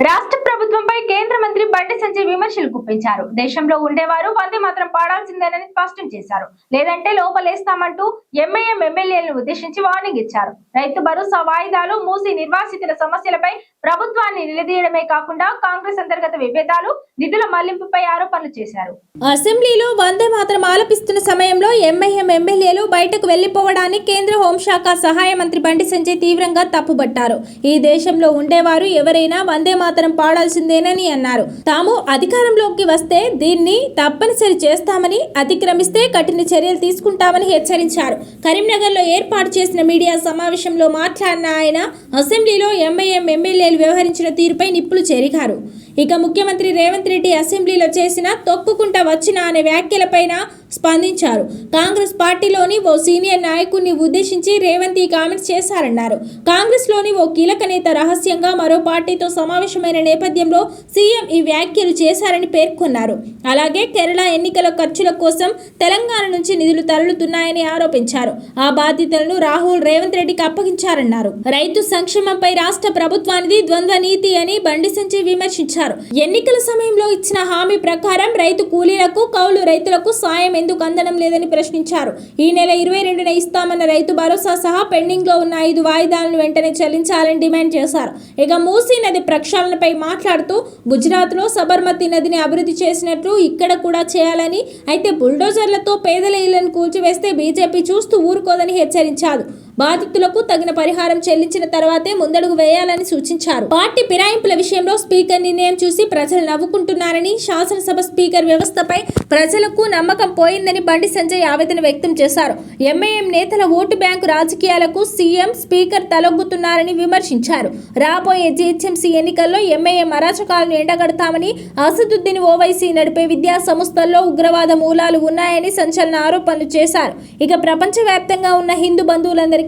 రాష్ట్ర ప్రభుత్వంపై కేంద్ర మంత్రి బండి సంజయ్ విమర్శలు గుప్పించారు. దేశంలో ఉండేవారు వందే మాత్రం పాడాల్సిందేనని స్పష్టం చేశారు. లేదంటే లోపలేస్తామంటూ ఎంఐఎం ఎమ్మెల్యేలను ఉద్దేశించి వార్నింగ్ ఇచ్చారు. రైతు భరోసా వాయిదాలు, మూసి నిర్వాసితుల సమస్యలపై ప్రభుత్వాన్ని నిలదీయడమే కాకుండా కాంగ్రెస్ అంతర్గత విభేదాలు, నిధుల మళ్లింపుపై ఆరోపణలు చేశారు. అసెంబ్లీలో వందే మాత్రం ఆలపిస్తున్న సమయంలో ఎంఐఎం ఎమ్మెల్యేలు బయటకు వెళ్లిపోవడాన్ని కేంద్ర హోంశాఖ సహాయ మంత్రి బండి సంజయ్ తీవ్రంగా తప్పుబట్టారు. ఈ దేశంలో ఉండేవారు ఎవరైనా వందే మాత్రం పాడాల్సిందేనని అన్నారు. తాము అధికారంలోకి వస్తే దీన్ని తప్పనిసరి చేస్తామని, అతిక్రమిస్తే కఠిన చర్యలు తీసుకుంటామని హెచ్చరించారు. కరీంనగర్లో ఏర్పాటు చేసిన మీడియా సమావేశంలో మాట్లాడిన ఆయన అసెంబ్లీలో ఎంఐఎం ఎమ్మెల్యేలు వ్యవహరించిన తీరుపై నిప్పులు చెరిగారు. ఇక ముఖ్యమంత్రి రేవంత్ రెడ్డి అసెంబ్లీలో చేసిన తొక్కుకుంటా వచ్చిన అనే వ్యాఖ్యలపైన స్పందించారు. కాంగ్రెస్ పార్టీలోని ఓ సీనియర్ నాయకుడిని ఉద్దేశించి రేవంత్ ఈ కామెంట్స్ చేశారన్నారు. కాంగ్రెస్ లోని ఓ కీలక నేత రహస్యంగా మరో పార్టీతో సమావేశమైన నేపథ్యంలో సీఎం ఈ వ్యాఖ్యలు చేశారని పేర్కొన్నారు. అలాగే కేరళ ఎన్నికల ఖర్చుల కోసం తెలంగాణ నుంచి నిధులు తరలుతున్నాయని ఆరోపించారు. ఆ బాధ్యతలను రాహుల్ రేవంత్ రెడ్డికి అప్పగించారన్నారు. రైతు సంక్షేమంపై రాష్ట్ర ప్రభుత్వానిది ద్వంద్వ నీతి అని బండి సంజయ్ విమర్శించారు. ఎన్నికల సమయంలో ఇచ్చిన హామీ ప్రకారం రైతు కూలీలకు, కౌలు రైతులకు సాయం ఎందుకు అందడం లేదని ప్రశ్నించారు. ఈ నెల 22న ఇస్తామన్న రైతు భరోసా సహా పెండింగ్ లో ఉన్న 5 వాయిదాలను వెంటనే చెల్లించాలని డిమాండ్ చేశారు. ఇక మూసీ నది ప్రక్షాళనపై మాట్లాడుతూ గుజరాత్ లో సబర్మతి నదిని అభివృద్ధి చేసినట్లు ఇక్కడ కూడా చేయాలని, అయితే బుల్డోజర్లతో పేదల ఇళ్లను కూల్చివేస్తే బీజేపీ చూస్తూ ఊరుకోదని హెచ్చరించారు. బాధితులకు తగిన పరిహారం చెల్లించిన తర్వాతే ముందడుగు వేయాలని సూచించారు. పార్టీ ఫిరాయింపుల విషయంలో స్పీకర్ నిర్ణయం చూసి ప్రజలు నవ్వుకుంటున్నారని, శాసనసభ స్పీకర్ వ్యవస్థపై ప్రజలకు నమ్మకం పోయిందని బండి సంజయ్ ఆవేదన వ్యక్తం చేశారు. ఎంఐఎం నేతల ఓటు బ్యాంకు రాజకీయాలకు సీఎం, స్పీకర్ తలొగ్గుతున్నారని విమర్శించారు. రాబోయే జీహెచ్ఎంసీ ఎన్నికల్లో ఎంఐఎం అరాచకాలను ఎండగడతామని, అసదుద్దీన్ ఓవైసీ నడిపే విద్యా సంస్థల్లో ఉగ్రవాద మూలాలు ఉన్నాయని సంచలన ఆరోపణలు చేశారు. ఇక ప్రపంచవ్యాప్తంగా ఉన్న హిందూ బంధువులందరికీ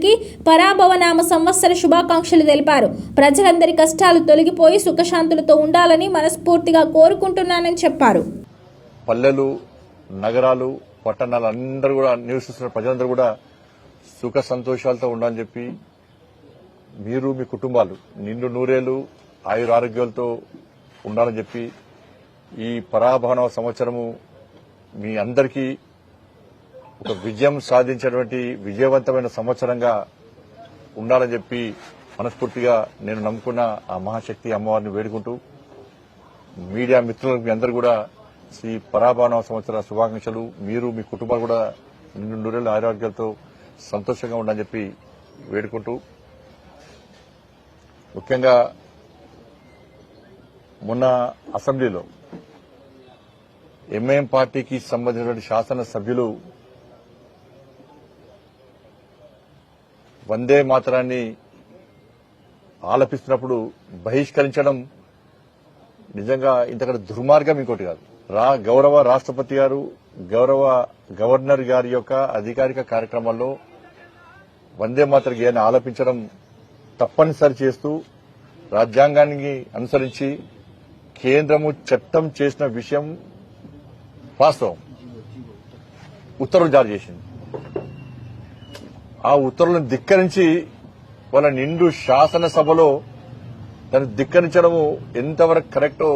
పరాభవనామ సంవత్సర శుభాకాంక్షలు తెలిపారు. ప్రజలందరి కష్టాలు తొలగిపోయి సుఖశాంతులతో ఉండాలని మనస్ఫూర్తిగా కోరుకుంటున్నానని చెప్పారు. పల్లెలు, నగరాలు, పట్టణాలు అందరూ కూడా నివసిస్తున్న ప్రజలందరూ కూడా సుఖ సంతోషాలతో ఉండాలని చెప్పి, మీరు మీ కుటుంబాలు నిండు నూరేళ్లు ఆయురారోగ్యాలతో ఉండాలని చెప్పి, ఈ పరాభవన సంవత్సరము మీ అందరికీ ఒక విజయం సాధించేటువంటి విజయవంతమైన సంవత్సరంగా ఉండాలని చెప్పి మనస్ఫూర్తిగా నేను నమ్ముకున్న ఆ మహాశక్తి అమ్మవారిని వేడుకుంటూ, మీడియా మిత్రులకు మీ అందరూ కూడా శ్రీ పరాభవన సంవత్సర శుభాకాంక్షలు. మీరు మీ కుటుంబాలు కూడా నిండు నూరేళ్ల ఆరోగ్యాలతో సంతోషంగా ఉండాలని చెప్పి వేడుకుంటూ, ముఖ్యంగా మొన్న అసెంబ్లీలో ఎంఐఎం పార్టీకి సంబంధించినటువంటి శాసనసభ్యులు వందే మాతరాన్ని ఆలపిస్తున్నప్పుడు బహిష్కరించడం నిజంగా ఇంతకంటే దుర్మార్గం ఇంకోటి కాదు. గౌరవ రాష్ట్రపతి గారు, గౌరవ గవర్నర్ గారి యొక్క అధికారిక కార్యక్రమాల్లో వందే మాతర గేయాన్ని ఆలపించడం తప్పనిసరి చేస్తూ రాజ్యాంగాన్ని అనుసరించి కేంద్రము చట్టం చేసిన విషయం వాస్తవం. ఉత్తర్వులు జారీ చేసింది. ఆ ఉత్తర్వులను ధిక్కరించి వాళ్ళ నిండు శాసనసభలో దాన్ని ధిక్కరించడము ఎంతవరకు కరెక్టో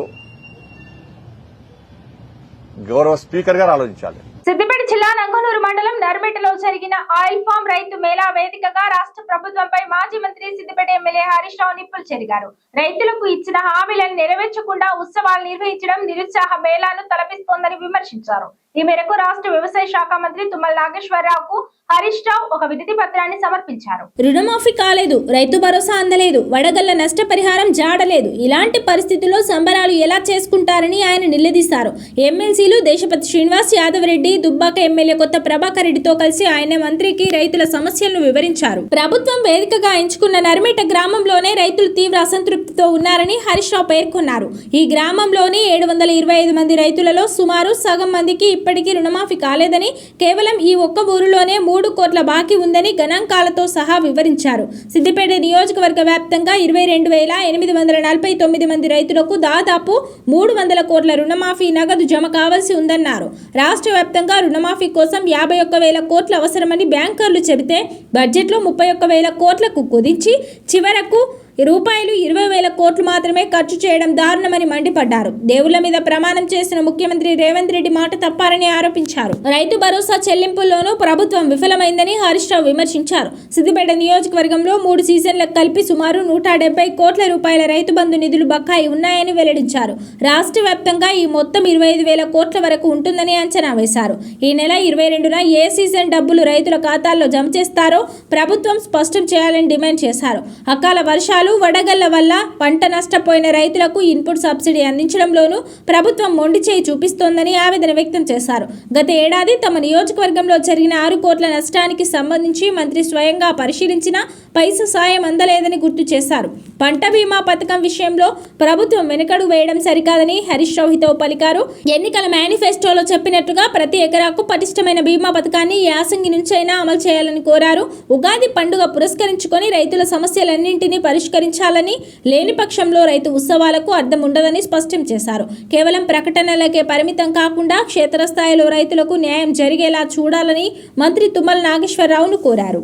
గౌరవ స్పీకర్ గారు ఆలోచించాలి. సిద్దిపేట జిల్లా నంగనూరు మండలం నర్మెటలో జరిగిన ఆయిల్ ఫామ్ రైతు మేళా వేదికగా రాష్ట్ర ప్రభుత్వంపై మాజీ మంత్రి సిద్దిపేట ఎమ్మెల్యే హరీష్ రావు నిప్పులు చెరిగారు. రైతులకు ఇచ్చిన హామీలను నెరవేర్చకుండా ఉత్సవాలు నిర్వహించడం నిరుత్సాహ మేళాను తలపిస్తోందని విమర్శించారు. ఈ మేరకు రాష్ట్ర వ్యవసాయ శాఖ మంత్రి తుమ్మల నాగేశ్వరరావుకు హరీష్ రావు ఒక వినతి పత్రాన్ని సమర్పించారు. రుణమాఫీ కాలేదు, రైతు భరోసా అందలేదు, వడగళ్ల నష్టపరిహారం జాడలేదు. ఇలాంటి పరిస్థితుల్లో సంబరాలు ఎలా చేసుకుంటారని ఆయన నిలదీశారు. ఎమ్మెల్సీలు దేశపతి శ్రీనివాస్ యాదవ్ రెడ్డి, దుబ్బాక ఎమ్మెల్యే కొత్త ప్రభాకర్ రెడ్డితో కలిసి ఆయన మంత్రికి రైతుల సమస్యలను వివరించారు. ప్రభుత్వం వేదికగా ఎంచుకున్న నర్మేట గ్రామంలోనే రైతులు తీవ్ర అసంతృప్తితో ఉన్నారని హరీష్ రావు పేర్కొన్నారు. ఈ గ్రామంలోని 725 మంది రైతులలో సుమారు సగం మందికి ఇప్పటికీ రుణమాఫీ కాలేదని, కేవలం ఈ ఒక్క ఊరిలోనే 3 కోట్ల బాకీ ఉందని గణాంకాలతో సహా వివరించారు. సిద్దిపేట నియోజకవర్గ వ్యాప్తంగా 22,849 మంది రైతులకు దాదాపు 300 కోట్ల రుణమాఫీ నగదు జమ కావాల్సి ఉందన్నారు. రాష్ట్ర వ్యాప్తంగా రుణమాఫీ కోసం 51,000 కోట్లు అవసరమని బ్యాంకర్లు చెబితే బడ్జెట్లో 31,000 కోట్లకు కుదించి చివరకు రూపాయలు 20,000 కోట్లు మాత్రమే ఖర్చు చేయడం దారుణమని మండిపడ్డారు. దేవుళ్ల మీద ప్రమాణం చేసిన ముఖ్యమంత్రి రేవంత్ రెడ్డి మాట తప్పారని ఆరోపించారు. రైతు భరోసా చెల్లింపుల్లోనూ ప్రభుత్వం విఫలమైందని హరీష్ రావు విమర్శించారు. సిద్దిపేట నియోజకవర్గంలో 3 సీజన్లకు కలిపి సుమారు 170 కోట్ల రూపాయల రైతు బంధు నిధులు బకాయి ఉన్నాయని వెల్లడించారు. రాష్ట్ర వ్యాప్తంగా ఈ మొత్తం 25,000 కోట్ల వరకు ఉంటుందని అంచనా వేశారు. ఈ నెల 22న ఏ సీజన్ డబ్బులు రైతుల ఖాతాల్లో జమ చేస్తారో ప్రభుత్వం స్పష్టం చేయాలని డిమాండ్ చేశారు. అకాల వర్షాలు, వడగళ్ల వల్ల పంట నష్టపోయిన రైతులకు ఇన్పుట్ సబ్సిడీ అందించడంలోనూ ప్రభుత్వం మొండి చేయి చూపిస్తోందని ఆవేదన వ్యక్తం చేశారు. గత ఏడాది తమ నియోజకవర్గంలో జరిగిన 6 కోట్ల నష్టానికి సంబంధించి మంత్రి స్వయంగా పరిశీలించిన పైసా సాయం అందలేదని గుర్తు చేశారు. పంట బీమా పథకం విషయంలో ప్రభుత్వం వెనుకడుగు వేయడం సరికాదని హరీష్ రావు హితవు పలికారు. ఎన్నికల మేనిఫెస్టోలో చెప్పినట్టుగా ప్రతి ఎకరాకు పటిష్టమైన బీమా పథకాన్ని యాసంగి నుంచైనా అమలు చేయాలని కోరారు. ఉగాది పండుగ పురస్కరించుకొని రైతుల సమస్యలన్నింటినీ పరిష్కరించాలని, లేని పక్షంలో రైతు ఉత్సవాలకు అర్థం ఉండదని స్పష్టం చేశారు. కేవలం ప్రకటనలకే పరిమితం కాకుండా క్షేత్రస్థాయిలో రైతులకు న్యాయం జరిగేలా చూడాలని మంత్రి తుమ్మల నాగేశ్వరరావును కోరారు.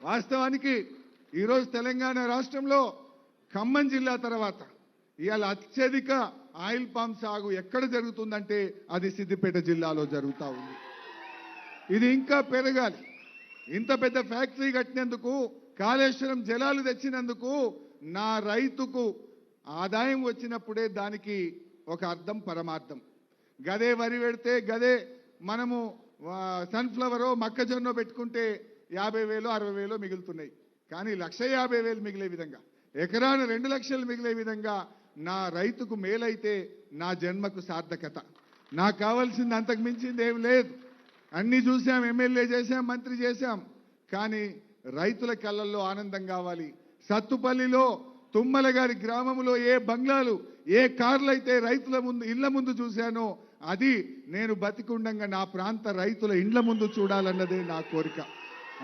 వాస్తవానికి ఈరోజు తెలంగాణ రాష్ట్రంలో ఖమ్మం జిల్లా తర్వాత ఇవాళ అత్యధిక ఆయిల్ పామ్ సాగు ఎక్కడ జరుగుతుందంటే అది సిద్దిపేట జిల్లాలో జరుగుతూ ఉంది. ఇది ఇంకా పెరగాలి. ఇంత పెద్ద ఫ్యాక్టరీ కట్టినందుకు, కాళేశ్వరం జలాలు తెచ్చినందుకు నా రైతుకు ఆదాయం వచ్చినప్పుడే దానికి ఒక అర్థం, పరమార్థం. గదే వరి పెడితే, గదే మనము సన్ఫ్లవరో మొక్కజొన్న పెట్టుకుంటే 50,000 60,000 మిగులుతున్నాయి. కానీ 1,50,000 మిగిలే విధంగా, ఎకరాన 2 లక్షలు మిగిలే విధంగా నా రైతుకు మేలైతే నా జన్మకు సార్థకత. నాకు కావాల్సింది అంతకు మించింది ఏం లేదు. అన్నీ చూసాం, ఎమ్మెల్యే చేశాం, మంత్రి చేశాం. కానీ రైతుల కళ్ళల్లో ఆనందం కావాలి. సత్తుపల్లిలో తుమ్మల గారి గ్రామంలో ఏ బంగ్లాలు, ఏ కార్లు అయితే రైతుల ముందు, ఇళ్ల ముందు చూశానో అది నేను బతికుండంగా నా ప్రాంత రైతుల ఇండ్ల ముందు చూడాలన్నదే నా కోరిక.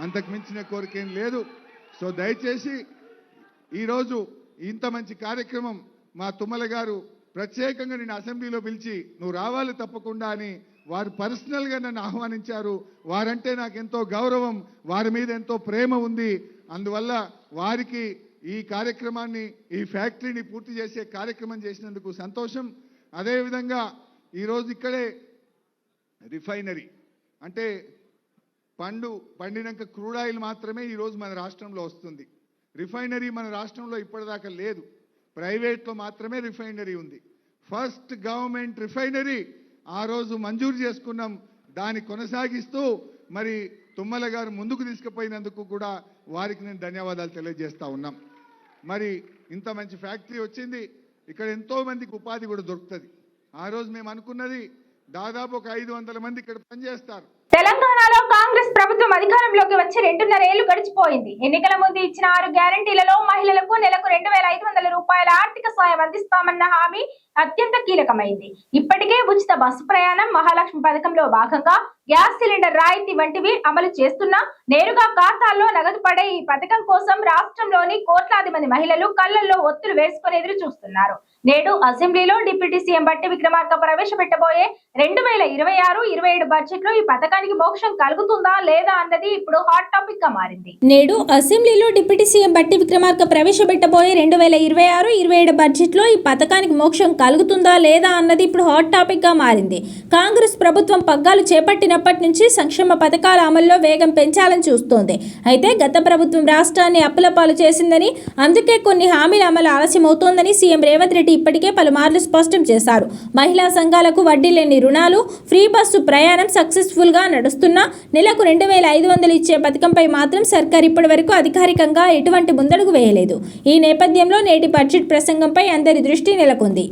అంతకు మించిన కోరిక ఏం లేదు. సో దయచేసి ఈరోజు ఇంత మంచి కార్యక్రమం మా తుమ్మల గారు ప్రత్యేకంగా నేను అసెంబ్లీలో పిలిచి నువ్వు రావాలి తప్పకుండా అని వారు పర్సనల్గా నన్ను ఆహ్వానించారు. వారంటే నాకు ఎంతో గౌరవం, వారి మీద ఎంతో ప్రేమ ఉంది. అందువల్ల వారికి ఈ కార్యక్రమాన్ని, ఈ ఫ్యాక్టరీని పూర్తి చేసే కార్యక్రమం చేసినందుకు సంతోషం. అదేవిధంగా ఈరోజు ఇక్కడే రిఫైనరీ అంటే పండినాక క్రూడ్ ఆయిల్ మాత్రమే ఈరోజు మన రాష్ట్రంలో వస్తుంది. రిఫైనరీ మన రాష్ట్రంలో ఇప్పటిదాకా లేదు. ప్రైవేట్లో మాత్రమే రిఫైనరీ ఉంది. ఫస్ట్ గవర్నమెంట్ రిఫైనరీ ఆ రోజు మంజూరు చేసుకున్నాం. దాన్ని కొనసాగిస్తూ మరి తుమ్మల గారు ముందుకు తీసుకుపోయినందుకు కూడా వారికి నేను ధన్యవాదాలు తెలియజేస్తా ఉన్నాం. మరి ఇంత మంచి ఫ్యాక్టరీ వచ్చింది, ఇక్కడ ఎంతో మందికి ఉపాధి కూడా దొరుకుతుంది. ఆ రోజు మేము అనుకున్నది దాదాపు ఒక 500 మంది ఇక్కడ పనిచేస్తారు. తెలంగాణలో కాంగ్రెస్ ప్రభుత్వం అధికారంలోకి వచ్చి 2.5 ఏళ్లు గడిచిపోయింది. ఎన్నికల ముందు ఇచ్చిన 6 గ్యారంటీలలో మహిళలకు నెలకు 2,500 రూపాయల ఆర్థిక సాయం అందిస్తామన్న హామీ అత్యంత కీలకమైంది. ఇప్పటికే ఉచిత బస్సు ప్రయాణం, మహాలక్ష్మి పథకంలో భాగంగా గ్యాస్ సిలిండర్ రాయితీ వంటివి అమలు చేస్తున్నా నేరుగా ఖాతాల్లో నగదు పడే ఈ పథకం కోసం రాష్ట్రంలోని కోట్లాది మంది మహిళలు కళ్లల్లో ఒత్తులు వేసుకుని ఎదురు చూస్తున్నారు. నేడు అసెంబ్లీలో డిప్యూటీ సీఎం బట్టి విక్రమార్క ప్రవేశపెట్టబోయే 2026-27 బడ్జెట్ లో ఈ పథకానికి మోక్షం కలుగుతుందా లేదా అన్నది ఇప్పుడు హాట్ టాపిక్ గా మారింది. నేడు అసెంబ్లీలో డిప్యూటీ సీఎం బట్టి విక్రమార్క ప్రవేశపెట్టబోయే 2026-27 బడ్జెట్ లో ఈ పథకానికి మోక్షం కలుగుతుందా లేదా అన్నది ఇప్పుడు హాట్ టాపిక్ గా మారింది. కాంగ్రెస్ ప్రభుత్వం పగ్గాలు చేపట్టినప్పటి నుంచి సంక్షేమ పథకాల అమల్లో వేగం పెంచాలని చూస్తోంది. అయితే గత ప్రభుత్వం రాష్ట్రాన్ని అప్పులపాలు చేసిందని, అందుకే కొన్ని హామీల అమలు ఆలస్యమవుతోందని సీఎం రేవంత్ రెడ్డి ఇప్పటికే పలుమార్లు స్పష్టం చేశారు. మహిళా సంఘాలకు వడ్డీ లేని రుణాలు, ఫ్రీ బస్సు ప్రయాణం సక్సెస్ఫుల్ గా నడుస్తున్నా నెలకు 2,500 ఇచ్చే పథకంపై మాత్రం సర్కార్ ఇప్పటి వరకు అధికారికంగా ఎటువంటి ముందడుగు వేయలేదు. ఈ నేపథ్యంలో నేటి బడ్జెట్ ప్రసంగంపై అందరి దృష్టి నెలకొంది.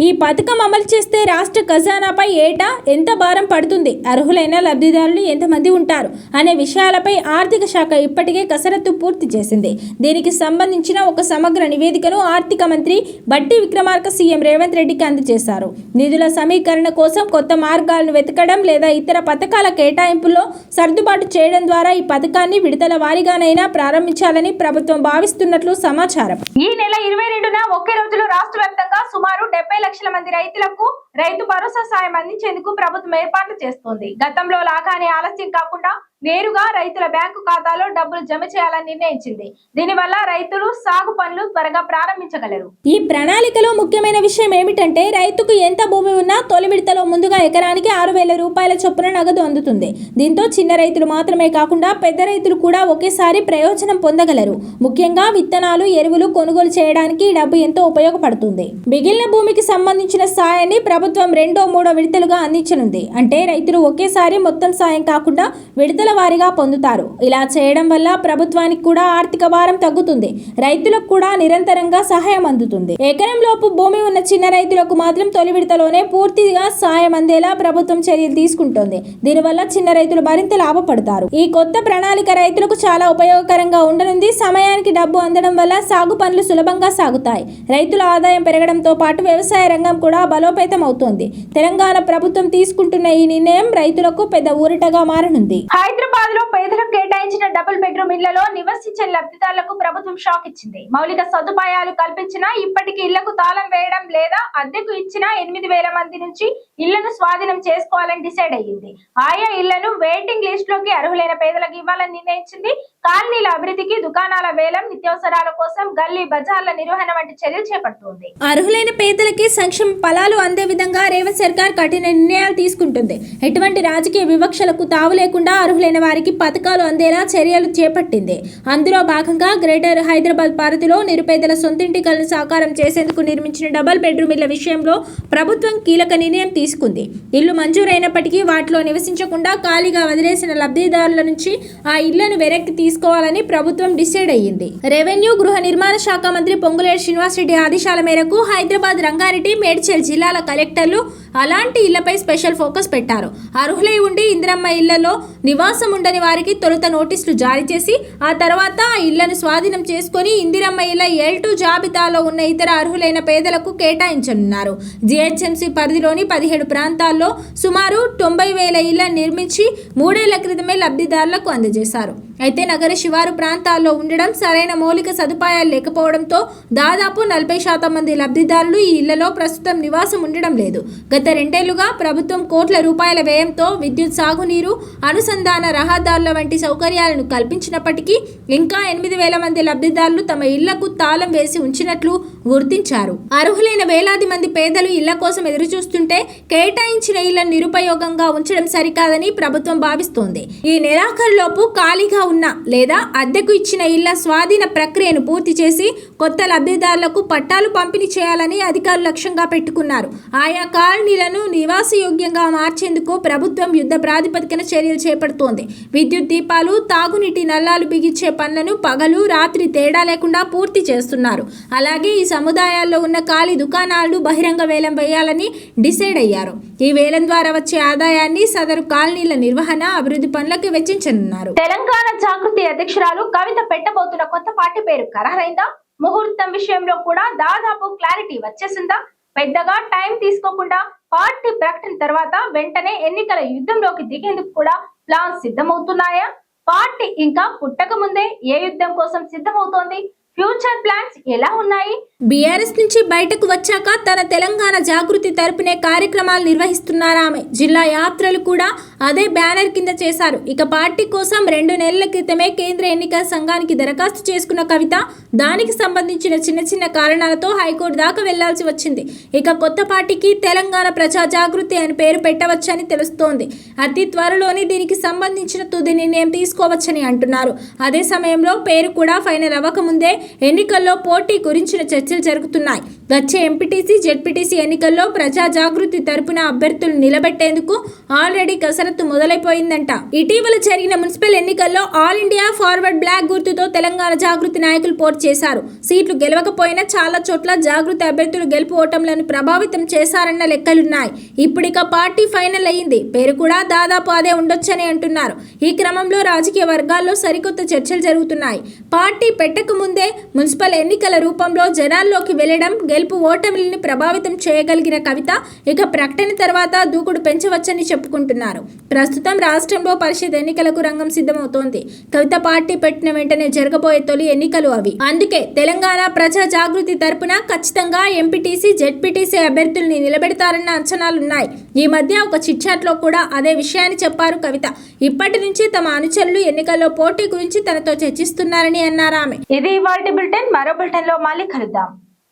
ఈ పథకం అమలు చేస్తే రాష్ట్ర ఖజానాపై ఏటా ఎంత భారం పడుతుంది, అర్హులైన లబ్ధిదారులు ఎంతమంది ఉంటారు అనే విషయాలపై ఆర్థిక శాఖ ఇప్పటికే కసరత్తు పూర్తి చేసింది. దీనికి సంబంధించిన ఒక సమగ్ర నివేదికను ఆర్థిక మంత్రి బట్టి విక్రమార్క సీఎం రేవంత్ రెడ్డికి అందజేశారు. నిధుల సమీకరణ కోసం కొత్త మార్గాలను వెతకడం లేదా ఇతర పథకాల కేటాయింపుల్లో సర్దుబాటు చేయడం ద్వారా ఈ పథకాన్ని విడతల వారీగానైనా ప్రారంభించాలని ప్రభుత్వం భావిస్తున్నట్లు సమాచారం. ఈ నెల 22న ఒకే రోజులో రాష్ట్ర వ్యాప్తంగా సుమారు 70 లక్షల మంది రైతులకు రైతు భరోసా సాయం అందించేందుకు ప్రభుత్వం ఏర్పాట్లు చేస్తోంది. గతంలో లాగానే ఆలస్యం కాకుండా నేరుగా రైతుల బ్యాంకు ఖాతాలో డబ్బులు జమ చేయాలని నిర్ణయించింది. దీనివల్ల రైతులు సాగు పనులు త్వరగా ప్రారంభించగలరు. ఈ ప్రణాళికలో ముఖ్యమైన విషయం ఏమిటంటే రైతుకు ఎంత భూమి ఉన్నా తొలి విడతలో ముందుగా ఎకరానికి 6,000 రూపాయల చొప్పున నగదు అందుతుంది. దీంతో చిన్న రైతులు మాత్రమే కాకుండా పెద్ద రైతులు కూడా ఒకేసారి ప్రయోజనం పొందగలరు. ముఖ్యంగా విత్తనాలు, ఎరువులు కొనుగోలు చేయడానికి ఈ డబ్బు ఎంతో ఉపయోగపడుతుంది. మిగిలిన భూమికి సంబంధించిన సాయాన్ని ప్రభుత్వం 2, 3 విడతలుగా అందించనుంది. అంటే రైతులు ఒకేసారి మొత్తం సాయం కాకుండా విడతల వారీగా పొందుతారు. ఇలా చేయడం వల్ల ప్రభుత్వానికి కూడా ఆర్థిక భారం తగ్గుతుంది. రైతులకు కూడా నిరంతరంగా సహాయం అందుతుంది. ఎకరం లోపు భూమి ఉన్న చిన్న రైతులకు మాత్రం తొలి విడతలోనే పూర్తిగా సాయం అందేలా ప్రభుత్వం చర్యలు తీసుకుంటోంది. దీనివల్ల చిన్న రైతులు మరింత లాభపడతారు. ఈ కొత్త ప్రణాళిక రైతులకు చాలా ఉపయోగకరంగా ఉండనుంది. సమయానికి డబ్బు అందడం వల్ల సాగు పనులు సులభంగా సాగుతాయి. రైతుల ఆదాయం పెరగడంతో పాటు వ్యవసాయ రంగం కూడా బలోపేతం అవుతోంది. తెలంగాణ ప్రభుత్వం తీసుకుంటున్న ఈ నిర్ణయం రైతులకు పెద్ద ఊరటగా మారనుంది. హైదరాబాద్ లో పేదలకు కేటాయించిన డబుల్ బెడ్రూమ్ ఇళ్లలో నివసించే లబ్ధిదారులకు ప్రభుత్వం షాక్ ఇచ్చింది. మౌలిక సదుపాయాలు కల్పించినా ఇప్పటికీ ఇళ్లకు తాళం వేయడం లేదా అద్దెకు ఇచ్చిన 8,000 మంది నుంచి ఇళ్లను స్వాధీనం చేసుకోవాలని డిసైడ్ అయ్యింది. ఆయా ఇళ్లను వెయిటింగ్ లిస్ట్ లోకి అర్హులైన పేదలకు ఇవ్వాలని నిర్ణయించింది. కాలనీల అభివృద్ధికి, దుకాణాల వేలం, నిత్యావసరాల కోసం గల్లీ బజార్ల నిర్వహణ వంటి చర్యలు చేపడుతోంది. అర్హులైన పేదలకి సంక్షేమ ఫలాలు అందే విధంగా రేవంత్ సర్కార్ కఠిన నిర్ణయాలు తీసుకుంటుంది. ఎటువంటి రాజకీయ వివక్షలకు తావు లేకుండా అర్హులైన వారికి పథకాలు అందేలా చర్యలు చేపట్టింది. అందులో భాగంగా గ్రేటర్ హైదరాబాద్ పరిధిలో నిరుపేదల సొంతింటి కలను సాకారం చేసేందుకు నిర్మించిన డబుల్ బెడ్రూమ్ ఇళ్ల విషయంలో ప్రభుత్వం కీలక నిర్ణయం తీసుకుంది. ఇల్లు మంజూరైనప్పటికీ వాటిలో నివసించకుండా ఖాళీగా వదిలేసిన లబ్ధిదారుల నుంచి ఆ ఇళ్లను వెనక్కి తీసుకోవాలని ప్రభుత్వం డిసైడ్ అయ్యింది. రెవెన్యూ, గృహ నిర్మాణ శాఖ మంత్రి పొంగులేటి శ్రీనివాసరెడ్డి ఆదేశాల మేరకు హైదరాబాద్, రంగారెడ్డి, మేడ్చల్ జిల్లాల కలెక్టర్లు అలాంటి ఇళ్లపై స్పెషల్ ఫోకస్ పెట్టారు. అర్హులై ఉండి ఇందిరమ్మ ఇళ్లలో నివాసం ఉండని వారికి తొలుత నోటీసులు జారీ చేసి ఆ తర్వాత ఆ ఇళ్లను స్వాధీనం చేసుకుని ఇందిరమ్మ ఇళ్ల L2 జాబితాలో ఉన్న ఇతర అర్హులైన పేదలకు కేటాయించనున్నారు. GHMC పరిధిలోని 17 ప్రాంతాల్లో సుమారు 90,000 ఇళ్లను నిర్మించి 3 ఏళ్ల క్రితమే లబ్ధిదారులకు అందజేశారు. అయితే నగర శివారు ప్రాంతాల్లో ఉండడం, సరైన మౌలిక సదుపాయాలు లేకపోవడంతో దాదాపు 40% మంది లబ్ధిదారులు ఈ ఇళ్లలో ప్రస్తుతం నివాసం ఉండడం లేదు. గత 2 ఏళ్లుగా ప్రభుత్వం కోట్ల రూపాయల వ్యయంతో విద్యుత్, సాగునీరు, అనుసంధాన రహదారుల వంటి సౌకర్యాలను కల్పించినప్పటికీ ఇంకా 8,000 మంది లబ్ధిదారులు తమ ఇళ్లకు తాళం వేసి ఉంచినట్లు గుర్తించారు. అర్హులైన వేలాది మంది పేదలు ఇళ్ల కోసం ఎదురుచూస్తుంటే కేటాయించిన ఇళ్లను నిరుపయోగంగా ఉంచడం సరికాదని ప్రభుత్వం భావిస్తోంది. ఈ నెలాఖరులోపు ఖాళీగా ఉన్న లేదా అద్దెకు ఇచ్చిన ఇళ్ల స్వాధీన ప్రక్రియను పూర్తి చేసి కొత్త లబ్ధిదారులకు పట్టాలు పంపిణీ చేయాలని అధికారులు లక్ష్యంగా పెట్టుకున్నారు. ఆయా కాలనీలను నివాసయోగ్యంగా మార్చేందుకు ప్రభుత్వం యుద్ధ ప్రాతిపదికన చర్యలు చేపడుతోంది. విద్యుత్ దీపాలు, తాగునీటి నల్లాలు బిగించే పనులను పగలు, రాత్రి తేడా లేకుండా పూర్తి చేస్తున్నారు. అలాగే ఈ సముదాయాల్లో ఉన్న ఖాళీ దుకాణాలను బహిరంగ వేలం వేయాలని డిసైడ్ అయ్యారు. ఈ వేలం ద్వారా వచ్చే ఆదాయాన్ని సదరు కాలనీల నిర్వహణ, అభివృద్ధి పనులకు వెచ్చించనున్నారు. తెలంగాణ జాగృతి అధ్యక్షురాలు కవిత పెట్టబోతున్న కొత్త పార్టీ పేరు ఖరారైందా? ముహూర్తం విషయంలో కూడా దాదాపు క్లారిటీ వచ్చేసిందా? పెద్దగా టైం తీసుకోకుండా పార్టీ ప్రకటన తర్వాత వెంటనే ఎన్నికల యుద్ధంలోకి దిగేందుకు కూడా ప్లాన్ సిద్ధమవుతున్నాయా? పార్టీ ఇంకా పుట్టక ముందే ఏ యుద్ధం కోసం సిద్ధమవుతోంది? ఫ్యూచర్ ప్లాన్స్ ఎలా ఉన్నాయి? బీఆర్ఎస్ నుంచి బయటకు వచ్చాక తన తెలంగాణ జాగృతి తరపునే కార్యక్రమాలు నిర్వహిస్తున్నారు ఆమె. జిల్లా యాత్రలు కూడా అదే బ్యానర్ కింద చేశారు. ఇక పార్టీ కోసం 2 నెలల క్రితమే కేంద్ర ఎన్నికల సంఘానికి దరఖాస్తు చేసుకున్న కవిత దానికి సంబంధించిన చిన్న కారణాలతో హైకోర్టు దాకా వెళ్లాల్సి వచ్చింది. ఇక కొత్త పార్టీకి తెలంగాణ ప్రజా జాగృతి అని పేరు పెట్టవచ్చని తెలుస్తోంది. అతి త్వరలోనే దీనికి సంబంధించిన తుది నిర్ణయం తీసుకోవచ్చని అంటున్నారు. అదే సమయంలో పేరు కూడా ఫైనల్ అవ్వకముందే ఎన్నికల్లో పోటీ గురించిన చర్చలు జరుగుతున్నాయి. వచ్చే ఎంపీటీసీ, జెడ్పీటీసీ ఎన్నికల్లో ప్రజా జాగృతి తరపున అభ్యర్థులు నిలబెట్టేందుకు ఆల్రెడీ కసరత్తు మొదలైపోయిందంట. ఇటీవల జరిగిన మున్సిపల్ ఎన్నికల్లో ఆల్ ఇండియా ఫార్వర్డ్ బ్లాక్ గుర్తుతో తెలంగాణ జాగృతి నాయకులు పోటీ చేశారు. సీట్లు గెలవకపోయినా చాలా చోట్ల జాగృతి అభ్యర్థులు గెలుపు ఓటములను ప్రభావితం చేశారన్న లెక్కలున్నాయి. ఇప్పుడిక పార్టీ ఫైనల్ అయ్యింది. పేరు కూడా దాదాపు అదే ఉండొచ్చని అంటున్నారు. ఈ క్రమంలో రాజకీయ వర్గాల్లో సరికొత్త చర్చలు జరుగుతున్నాయి. పార్టీ పెట్టక ముందే మున్సిపల్ ఎన్నికల రూపంలో జనాల్లోకి వెళ్లడం, గెలుపు ఓటమిని ప్రభావితం చేయగలిగిన కవిత ఇక ప్రకటన తర్వాత దూకుడు పెంచవచ్చని చెప్పుకుంటున్నారు. ప్రస్తుతం రాష్ట్రంలో పరిషత్ ఎన్నికలకు రంగం సిద్ధమవుతోంది. కవిత పార్టీ పెట్టిన వెంటనే జరగబోయే తొలి ఎన్నికలు అవి. అందుకే తెలంగాణ ప్రజా జాగృతి తరపున ఖచ్చితంగా ఎంపీటీసీ, జెడ్పీటీసీ అభ్యర్థుల్ని నిలబెడతారన్న అంచనాలున్నాయి. ఈ మధ్య ఒక చిట్చాట్ లో కూడా అదే విషయాన్ని చెప్పారు కవిత. ఇప్పటి నుంచి తమ అనుచరులు ఎన్నికల్లో పోటీ గురించి తనతో చర్చిస్తున్నారని అన్నారు ఆమె. ఇది ఇవాల్టి బులెటిన్. మరో బులెటిన్ లో మళ్ళీ కలుద్దాం.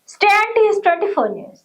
Stay and TS 24 news.